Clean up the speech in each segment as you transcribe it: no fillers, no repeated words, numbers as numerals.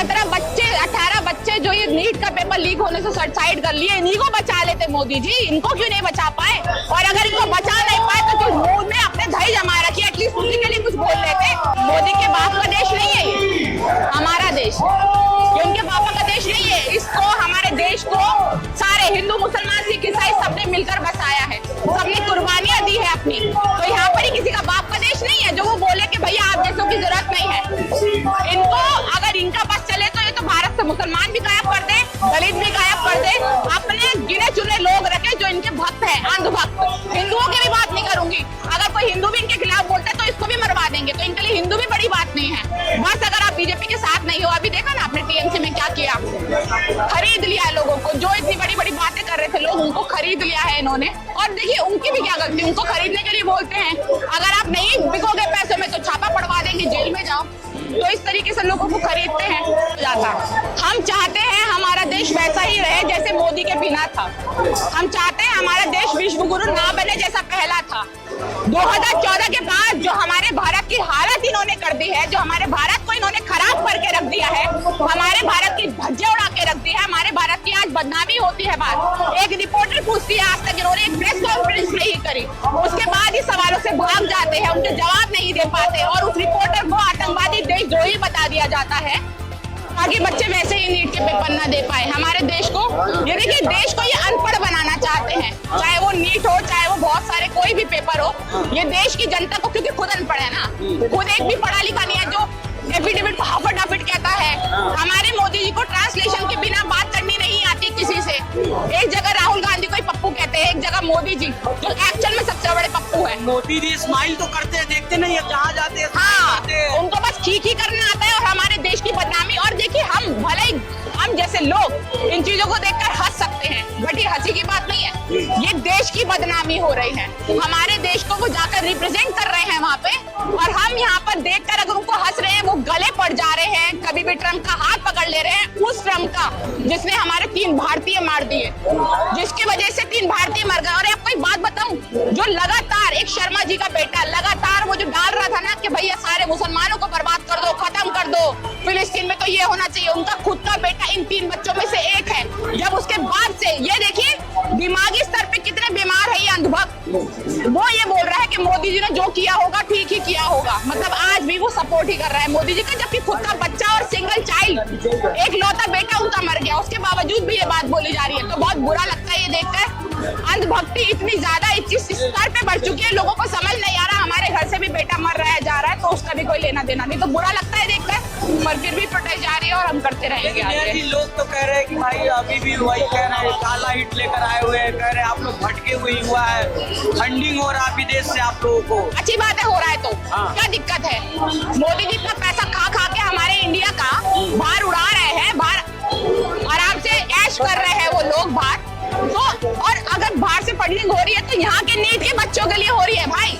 18 बच्चे जो ये नीट का पेपर लीक होने से सुसाइड कर लिए, इन्हीं को बचा लेते मोदी जी। इनको क्यों नहीं बचा पाए? और अगर इनको बचा नहीं पाए तो जो मुंह में अपने दही जमा रखी, एटलीस्ट उसी के लिए कुछ बोल लेते। मोदी के बाप का देश नहीं है ये, हमारा देश है। ये उनके पापा का देश नहीं है। इसको, हमारे देश को सारे हिंदू, मुसलमान, सिख, ईसाई सबने मिलकर बसाया है, सबने कुर्बानियां दी है अपनी। तो यहाँ पर ही किसी का बाप का देश नहीं है जो वो बोले कि भैया आप जैसों की जरूरत नहीं है। इनको, अगर इनका बस चले तो ये तो भारत से मुसलमान भी गायब कर दे, दलित भी गायब कर दे, अपने गिने चुने लोग रखे जो इनके भक्त है, अंधभक्त। हिंदुओं की भी बात नहीं करूंगी, अगर कोई हिंदू भी इनके खिलाफ बोलता है तो इसको भी मरवा देंगे। तो इनके लिए हिंदू भी बड़ी बात नहीं है। बस अगर आप बीजेपी के साथ नहीं हो, अभी देखा ना आपने टीएमसी में क्या किया, खरीद लिया लोगों को। जो इतनी बड़ी बड़ी बातें कर रहे थे लोग, उनको खरीद लिया है इन्होंने। और देखिए उनकी भी क्या गलती, उनको खरीदने के लिए बोलते हैं। अगर आप नहीं बिकोगे पैसों में तो छापा पड़वा देंगे, जेल में जाओ। तो इस तरीके से लोगों को खरीदते हैं। हम चाहते हैं हमारा देश वैसा ही रहे जैसे मोदी के बिना था। हम चाहते हैं हमारा देश विश्व गुरु ना बने जैसा पहला था। 2014 के बाद जो हमारे भारत की हालत इन्होंने कर दी है, जो हमारे भारत को इन्होंने खराब करके रख दिया है, हमारे भारत की धज्जे उड़ा के रख दी है, हमारे भारत की आज बदनामी होती है। बात एक रिपोर्टर पूछती है, आज तक इन्होंने एक प्रेस कॉन्फ्रेंस नहीं करी, उसके बाद इस सवालों से भाग जाते हैं, उनके जवाब नहीं दे पाते और उस रिपोर्टर को आतंकवादी देशद्रोही बता दिया जाता है ताकि बच्चे वैसे ही नीट के पेपर ना दे पाए। हमारे देश को, ये देखिए, देश को ये अनपढ़ बनाना चाहते हैं, चाहे वो नीट हो, चाहे वो बहुत सारे कोई भी पेपर हो। ये देश की जनता को, क्योंकि खुद अनपढ़ है ना, खुद एक भी पढ़ा लिखा नहीं है, जो एफिडेविट को हाफिट कहता है। हमारे मोदी जी को ट्रांसलेशन के बिना बात करनी नहीं आती किसी से। एक जगह राहुल गांधी को पप्पू कहते हैं, एक जगह मोदी जी, जो एक्चुअल में सबसे बड़े पप्पू है। मोदी जी स्माइल तो करते हैं, देखते नहीं है जहाँ जाते हैं। हाँ, उनको बस खी करना आता है और हमारे देश की बदनामी। और देखिए, हम भले ही, हम जैसे लोग इन चीजों को देखकर हंस सकते हैं, बट ये हंसी की बात नहीं है, ये देश की बदनामी हो रही है। हमारे देश को वो जाकर रिप्रेजेंट कर रहे हैं वहाँ पे, और हम यहाँ पर देखकर अगर उनको हंस रहे हैं, वो गले पड़ जा रहे हैं। कभी भी ट्रम्प का हाथ पकड़ ले रहे हैं, उस ट्रम्प का जिसने हमारे 3 भारतीय मार दिए, जिसकी वजह से 3 भारतीय मर गए। और आपको एक बात बताऊं, जो लगातार एक शर्मा जी का बेटा लगातार वो जो डाल रहा था ना कि भैया सारे मुसलमानों को बर्बाद कर दो, खत्म कर दो, फिलिस्तीन में तो ये होना चाहिए, उनका खुद का बेटा इन 3 बच्चों में से एक है। जब उसके बाद से, ये देखिए दिमागी स्तर पे कितने बीमार है ये अंधभक्त, वो ये बोल रहा है कि मोदी जी ने जो किया होगा ठीक ही किया होगा। मतलब आज भी वो सपोर्ट ही कर रहा है मोदी जी का, जबकि खुद का बच्चा और सिंगल चाइल्ड, एक लौता बेटा उनका मर गया, उसके बावजूद भी ये बात बोली जा रही है। तो बहुत बुरा लगता है ये देखकर। अंधभक्ति इतनी ज्यादा इस स्तर पे बढ़ चुकी है, लोगों को समझ नहीं आ रहा, हमारे घर से भी बेटा मर रहा है, जा रहा है, तो उसका भी कोई लेना देना नहीं। तो बुरा लगता है देखकर, पर फिर भी प्रोटेस्ट जा रही है और हम करते रहेंगे आगे। लोग तो कह रहे हैं कि भाई अभी भी वही कह रहे हैं, काला हिट लेकर आए हुए हैं, कह रहे हैं आप लोग भटके हुए हुआ है, फंडिंग हो रहा है विदेश से आप लोगों को। अच्छी बात है, हो रहा है तो क्या दिक्कत है? मोदी जी इतना पैसा खा के हमारे इंडिया का बाहर उड़ा रहे हैं, बाहर आराम से ऐश कर रहे हैं वो लोग बाहर। तो और अगर बाहर से फंडिंग हो रही है तो यहाँ के नीट के बच्चों के लिए हो रही है भाई।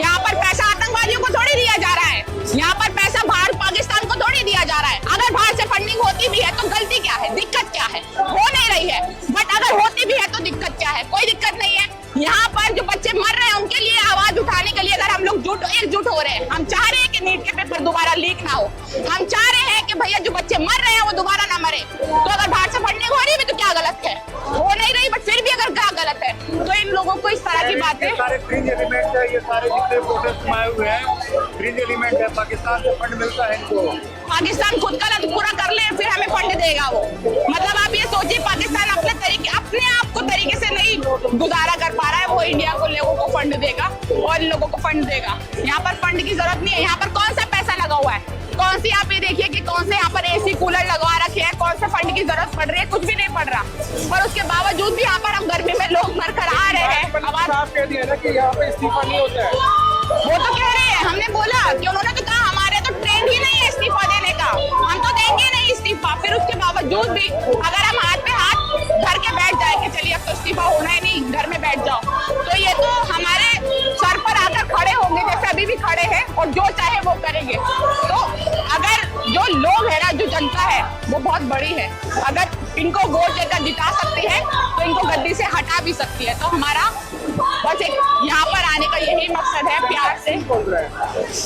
यहाँ पर पैसा आतंकवादियों को थोड़ी दिया जा रहा है, यहाँ पर पैसा बाहर पाकिस्तान को थोड़ी दिया जा रहा है। अगर बाहर से फंडिंग होती भी है तो गलती क्या है, दिक्कत क्या है? हो नहीं रही है, बट अगर होती भी है तो दिक्कत क्या है? कोई दिक्कत नहीं है। यहाँ पर जो बच्चे मर रहे हैं उनके लिए आवाज उठाने के लिए अगर हम लोग एकजुट हो रहे हैं, हम चाह रहे हैं कि नीट के पेपर दोबारा लीक ना हो, हम चाह रहे हैं कि भैया जो बच्चे मर रहे हैं वो दोबारा ना मरे, तो अगर बाहर से फंडिंग हो रही है तो क्या गलत है? हो नहीं रही, बट फिर भी अगर क्या गलत है? तो इन लोगों को इस तरह की बातें, सारे फ्रिंज एलिमेंट है, ये सारे जितने प्रोटेस्ट में आए हुए हैं फ्रिंज एलिमेंट है, पाकिस्तान से फंड मिलता है इनको। पाकिस्तान खुद का लक्ष्य पूरा कर ले फिर हमें फंड देगा वो। मतलब आप ये सोचिए, पाकिस्तान अपने आप को तरीके से नहीं गुजारा कर पा रहा है, वो इंडिया को लोगों को फंड देगा और इन लोगों को फंड देगा। यहाँ पर फंड की जरूरत नहीं है। यहाँ पर कौन सा पैसा लगा हुआ है, कौन सी, आप ये देखिए कि कौन से यहाँ पर एसी कूलर लगवा रखे हैं, कौन से फंड की जरूरत पड़ रही है? कुछ भी नहीं पड़ रहा। पर उसके बावजूद भी यहाँ पर हम गर्मी में लोग मर कर आ रहे हैं। आप कह दिया ना कि यहाँ पे इस्तीफा नहीं होता है, वो तो कह रहे हैं, हमने बोला कि उन्होंने तो कहा हमारे तो ट्रेंड ही नहीं है इस्तीफा देने का, हम तो देंगे नहीं इस्तीफा। फिर उसके बावजूद भी अगर हम हाथ पे हाथ धर के बैठ जाए कि चलिए अब तो इस्तीफा होना ही नहीं, घर में बैठ जाओ, तो ये तो हमारे सर पर आकर खड़े होंगे जैसे अभी भी खड़े हैं और जो चाहे वो करेंगे। तो अगर जो लोग है ना, जो जनता है वो बहुत बड़ी है, अगर इनको वोट देकर जिता सकती है तो इनको गद्दी से हटा भी सकती है। तो हमारा बस एक यहाँ पर आने का यही मकसद है, प्यार से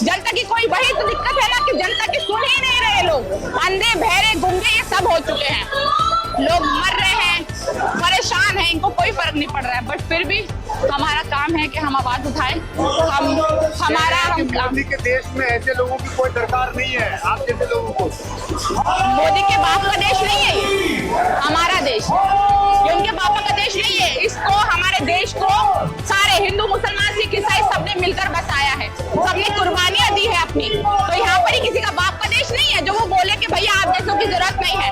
जनता की कोई वही तो दिक्कत है ना कि जनता की सुन ही नहीं रहे लोग, अंधे बहरे गुंगे ये सब हो चुके हैं, लोग मर रहे हैं, परेशान हैं, इनको कोई फर्क नहीं पड़ रहा है। बट फिर भी हमारा काम है कि हम आवाज उठाएं, हम मोदी के देश में ऐसे लोगों की कोई दरकार नहीं है, आप जैसे लोगों को। मोदी के बाप का देश नहीं है ये, हमारा देश, ये उनके पापा का देश नहीं है। इसको हमारे देश को सारे हिंदू मुसलमान सिख ईसाई सबने मिलकर बसाया है, सबने कुर्बानियां दी है अपनी। तो यहाँ पर ही किसी का बाप का देश नहीं है जो वो बोले कि भैया आप जैसों की जरूरत नहीं है।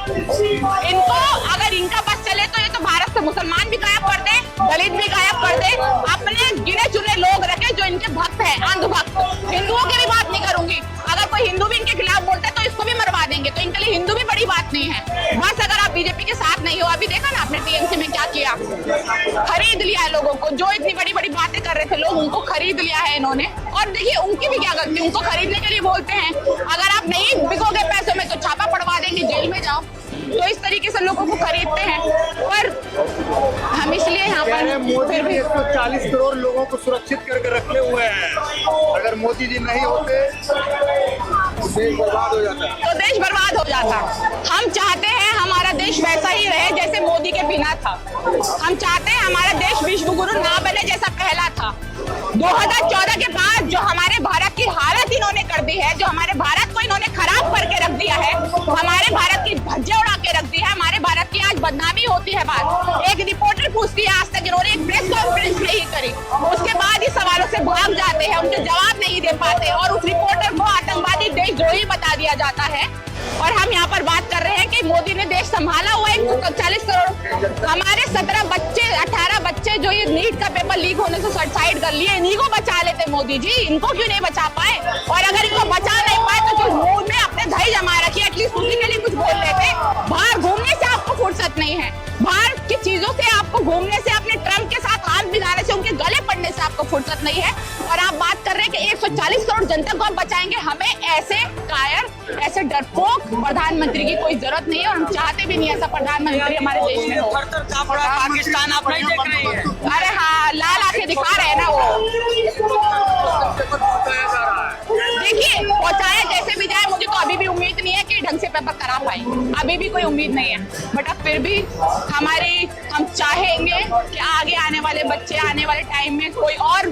इनको अगर इनका बस चले तो ये तो भारत से मुसलमान भी गायब कर दे, दलित भी गायब कर दे, अपने गिने चुने लोग रखे जो इनके भक्त है, अंधभक्त। हिंदुओं की भी बात नहीं करूंगी, अगर कोई हिंदू भी इनके खिलाफ बोलता है तो इसको भी मरवा देंगे, तो इनके लिए हिंदू भी बड़ी बात नहीं है। बस अगर आप बीजेपी के साथ नहीं हो, अभी देखा ना आपने टीएमसी में क्या किया, खरीद लिया है लोगों को, जो इतनी बड़ी बड़ी बातें कर रहे थे लोग उनको खरीद लिया है इन्होंने। और देखिए उनकी भी क्या गलती, उनको खरीदने के लिए बोलते हैं, अगर आप नहीं बिकोगे पैसों में तो छापा पड़वा देंगे, जेल में जाओ। तो इस तरीके से लोगों को खरीदते हैं। पर हम इसलिए यहाँ पर मोदी जी 140 करोड़ लोगों को सुरक्षित करके रखे हुए हैं, अगर मोदी जी नहीं होते तो देश बर्बाद हो जाता, तो देश बर्बाद हो जाता। हम चाहते हैं हमारा देश वैसा ही रहे जैसे मोदी के बिना था। हम चाहते हैं हमारा देश विश्व गुरु ना बने जैसा पहला था। 2014 के बाद जो हमारे भारत की हालत इन्होंने कर दी है, जो हमारे भारत को इन्होंने खराब करके रख दिया है, हमारे भारत की धज्जे उड़ा के रख दी है, हमारे भारत की आज बदनामी होती है। बात एक रिपोर्टर पूछती है, आज तक इन्होंने एक प्रेस कॉन्फ्रेंस नहीं करी, उसके बाद ही सवालों से भाग जाते हैं, उनके जवाब नहीं दे पाते और उस रिपोर्टर को आतंकवादी देशद्रोही बता दिया जाता है। और हम यहाँ पर बात कर रहे हैं कि मोदी ने देश संभाला हुआ है 140 करोड़, हमारे 17 बच्चे 18 बच्चे जो ये नीट का पेपर लीक होने से सुसाइड कर लिए, इन्हीं को बचा लेते मोदी जी, इनको क्यों नहीं बचा पाए? और अगर इनको बचा नहीं पाए तो जो मुंह में अपने दही जमा रखी, एटलीस्ट उसी के लिए कुछ बोल लेते। बाहर घूमने से आपको फुर्सत नहीं है, बाहर की चीजों से आपको घूमने से, अपने ट्रम्प के साथ हाथ मिलाने से, उनके गले पड़ने से आपको फुर्सत नहीं है। और आप बात कर रहे हैं कि 140 करोड़ जनता को हम बचाएंगे, हमें ऐसे कायर, ऐसे डरपोक प्रधानमंत्री की कोई जरूरत नहीं है और हम चाहते भी नहीं ऐसा प्रधानमंत्री हमारे देश में हो। पाकिस्तान आप नहीं देख रही है? अरे हाँ, लाल आंखें दिखा रहे हैं ना वो। देखिए पहुंचाया जैसे भी जाए, मुझे तो अभी भी उम्मीद नहीं है कि ढंग से पेपर करा पाए, अभी भी कोई उम्मीद नहीं है। बट अब फिर भी हम चाहेंगे कि आगे आने वाले बच्चे, आने वाले टाइम में कोई और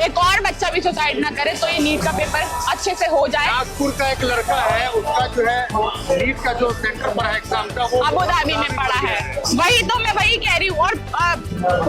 एक और बच्चा भी सुसाइड ना करे, तो ये नीट का पेपर अच्छे से हो जाए। नागपुर का एक लड़का है, उसका जो है नीट का जो सेंटर पर है एग्जाम का, वो अबू धाबी में पड़ा है। वही तो मैं वही कह रही हूँ। और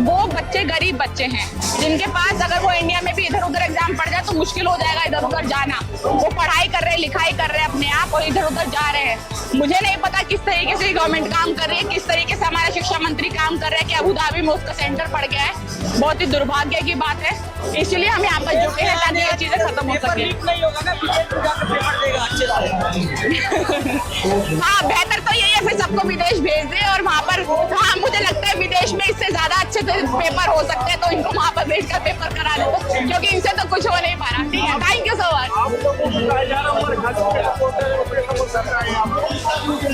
वो बच्चे गरीब बच्चे हैं जिनके पास अगर वो इंडिया में भी इधर उधर एग्जाम पड़ जाए तो मुश्किल हो जाएगा इधर उधर जाना। वो पढ़ाई कर रहे हैं, लिखाई कर रहे हैं अपने आप और इधर उधर जा रहे हैं। मुझे नहीं पता किस तरीके से गवर्नमेंट काम कर रही है, किस तरीके से हमारा शिक्षा मंत्री काम कर रहे हैं कि अबू धाबी में उसका सेंटर पड़ गया है। बहुत ही दुर्भाग्य की बात है, इसलिए हम यहाँ पर जुटे हैं ताकि ये चीजें खत्म हो सके। नहीं होगा ना, पेपर देगा अच्छे से। हाँ, बेहतर तो यही है फिर सबको विदेश भेज दे और वहाँ पर, हाँ मुझे लगता है विदेश में इससे ज्यादा अच्छे से पेपर हो सकते हैं, तो इनको वहाँ पर भेज कर पेपर करा दो, क्योंकि इनसे तो कुछ हो नहीं पा रहा। ठीक है, थैंक यू सो मच।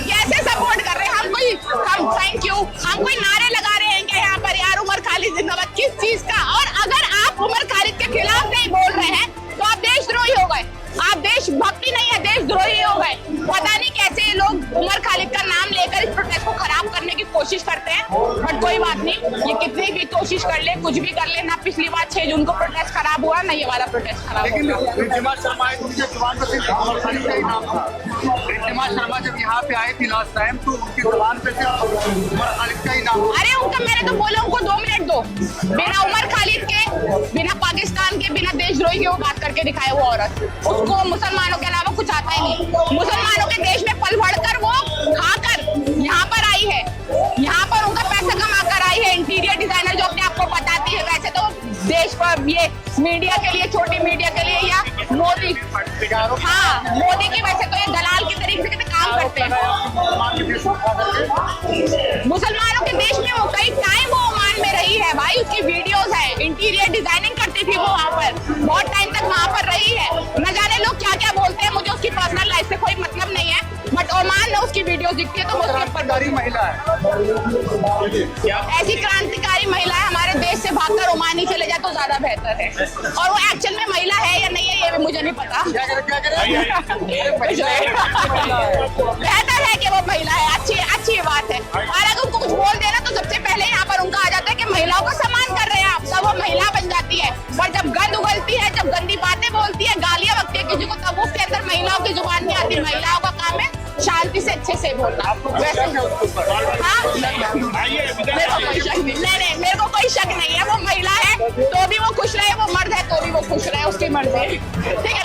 कैसे सपोर्ट कर रहे हैं? हम थैंक यू, हम कोई नारे लगा रहे हैं कि यहाँ पर यार उमर खालिद जिंदाबाद, किस चीज का? और अगर आप उमर खालिद के खिलाफ नहीं बोल रहे हैं तो आप देशद्रोही हो गए, आप देशभक्ति नहीं है, देशद्रोही हो गए। पता नहीं कैसे ये लोग उमर खालिद का नाम लेकर इस प्रोटेस्ट को खराब करने की कोशिश करते हैं, बट कोई बात नहीं, ये कितनी भी कोशिश कर ले, कुछ भी कर ले ना, पिछली बार 6 जून को प्रोटेस्ट खराब हुआ ना, ये वाला प्रोटेस्ट खराब हुआ। रिद्धिमा शर्मा शर्मा जब यहाँ पे आई थी लास्ट टाइम, तो उनकी जुबान पे सिर्फ उमर खालिद का ही नाम। अरे उनका, मैंने तो बोला उनको 2 मिनट दो, बिना उमर खालिद के, बिना पाकिस्तान के, बिना देशद्रोही के वो बात करके दिखाए वो औरत। उसको मुसलमानों के अलावा कुछ आता ही नहीं। मुसलमानों के देश में पल बढ़कर वो खाकर यहाँ पर आई है, यहाँ पर उनका पैसा कमा कर आई है। इंटीरियर डिजाइनर जो अपने आप को बताती है, वैसे तो देश पर ये मीडिया के लिए, छोटी मीडिया के लिए या मोदी, हाँ मोदी की वैसे तो ये दलाल की तरीके से काम करते हैं। मुसलमानों के देश में वो कई टाइम वो ओमान में रही है भाई, उसकी वीडियोस है, इंटीरियर डिजाइनिंग करती थी वो वहाँ पर, बहुत टाइम तक वहाँ पर रही है। न जाने लोग क्या क्या बोलते हैं, मुझे उसकी पर्सनल लाइफ से कोई मतलब नहीं है, बट ओमान में उसकी वीडियो दिखती है तो वो उसके ऊपर क्रांतिकारी महिला है। ऐसी क्रांतिकारी महिला है हमारे देश से भागकर ओमान ही चले जाए तो ज्यादा बेहतर है। और वो एक्चुअल में महिला है या नहीं है ये भी मुझे नहीं पता। बेहतर है कि वो महिला है, अच्छी बात है। और अगर उनको कुछ बोल देना तो सबसे पहले यहाँ पर उनका आ जाता है कि महिलाओं का सम्मान कर रहे हैं आप, तब वो महिला बन जाती है। और जब गंद उगलती है, जब गंदी बातें बोलती है, गालियां बकती है किसी को, तब उसके अंदर महिलाओं की जुबान नहीं आती। महिलाओं का काम है शांति से अच्छे से बोलना। वैसे हाँ, मेरे को कोई शक नहीं, नहीं मेरे को कोई शक नहीं है। वो महिला है तो भी वो खुश रहे, वो मर्द है तो भी वो खुश रहे, उसकी मर्जी है। ठीक है।